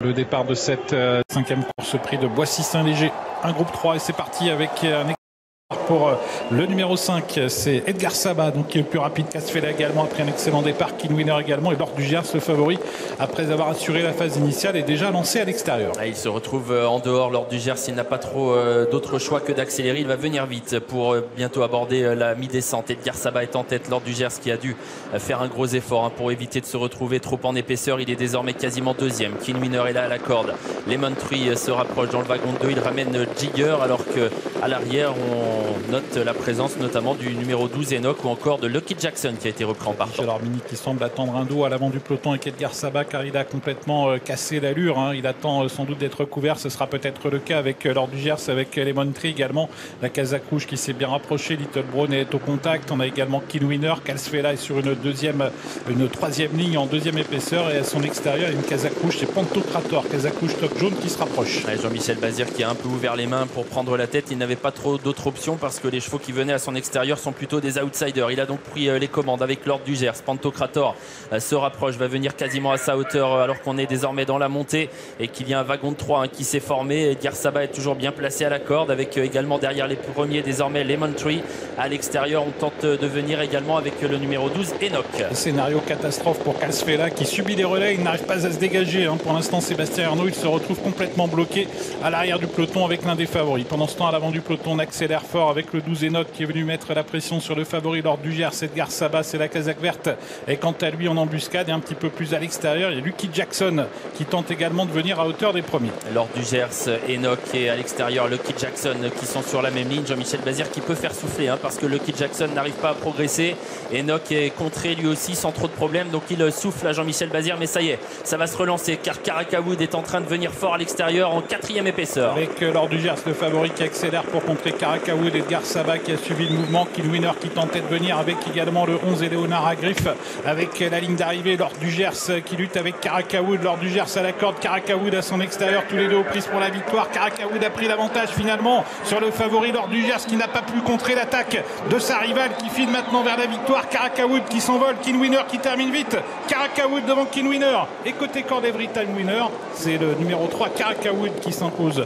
Le départ de cette cinquième course au prix de Boissy-Saint-Léger, un groupe 3 et c'est parti avec un pour le numéro 5, c'est Edgar Sabat, donc qui est le plus rapide. Casfella également après un excellent départ. Kin Winner également et Lord du Gers, le favori, après avoir assuré la phase initiale, est déjà lancé à l'extérieur. Il se retrouve en dehors. Lord du Gers, il n'a pas trop d'autre choix que d'accélérer. Il va venir vite pour bientôt aborder la mi-descente. Edgar Sabat est en tête. Lord du Gers qui a dû faire un gros effort pour éviter de se retrouver trop en épaisseur. Il est désormais quasiment deuxième. Kin Winner est là à la corde. Lemon Tree se rapproche dans le wagon 2. Il ramène Jigger alors qu'à l'arrière, on note la présence notamment du numéro 12 Enoch ou encore de Lucky Jackson qui a été repris en partant. Alors Mini qui semble attendre un dos à l'avant du peloton avec Edgar Sabat car il a complètement cassé l'allure. Il attend sans doute d'être couvert. Ce sera peut-être le cas avec Lord du Gers, avec Lemon Tree également. La Kazakh Rouge qui s'est bien rapprochée. Little Brown est au contact. On a également Kin Winner. Calsfella est sur une troisième ligne en deuxième épaisseur et à son extérieur une Kazakh Rouge, c'est Pantokrator, Kazakh Rouge top jaune qui se rapproche. Jean-Michel Bazir qui a un peu ouvert les mains pour prendre la tête. Il n'avait pas trop d'autres options parce que les chevaux qui venaient à son extérieur sont plutôt des outsiders. Il a donc pris les commandes avec Lord du Gers. Pantokrator se rapproche, va venir quasiment à sa hauteur alors qu'on est désormais dans la montée et qu'il y a un wagon de 3 qui s'est formé. Edgar Sabat est toujours bien placé à la corde avec également derrière les premiers désormais Lemon Tree. À l'extérieur, on tente de venir également avec le numéro 12 Enoch. Scénario catastrophe pour Calsfella qui subit les relais. Il n'arrive pas à se dégager. Pour l'instant, Sébastien Arnaud, il se retrouve complètement bloqué à l'arrière du peloton avec l'un des favoris. Pendant ce temps, à l'avant du peloton, on accélère fort avec le 12 Enoch qui est venu mettre la pression sur le favori Lord du Gers. Edgar Sabat, c'est la Kazakh verte. Et quant à lui, en embuscade et un petit peu plus à l'extérieur, il y a Lucky Jackson qui tente également de venir à hauteur des premiers. Lord du Gers, Enoch et à l'extérieur Lucky Jackson qui sont sur la même ligne. Jean-Michel Bazir qui peut faire souffler parce que Lucky Jackson n'arrive pas à progresser. Enoch est contré lui aussi sans trop de problèmes, donc il souffle à Jean-Michel Bazir, mais ça y est, ça va se relancer car Karakawood est en train de venir fort à l'extérieur en quatrième épaisseur. Avec Lord du Gers, le favori qui accélère pour contrer Karakawood. Edgar Sabat qui a suivi le mouvement. Kin Winner qui tentait de venir avec également le 11 et Léonard à griffe avec la ligne d'arrivée. Lord du Gers qui lutte avec Karakawood. Lord du Gers à la corde, Karakawood à son extérieur, tous les deux aux prises pour la victoire. Karakawood a pris l'avantage finalement sur le favori Lord du Gers qui n'a pas pu contrer l'attaque de sa rivale qui file maintenant vers la victoire. Karakawood qui s'envole, Kin Winner qui termine vite. Karakawood devant Kin Winner et côté corde Every Time Winner, c'est le numéro 3 Karakawood qui s'impose.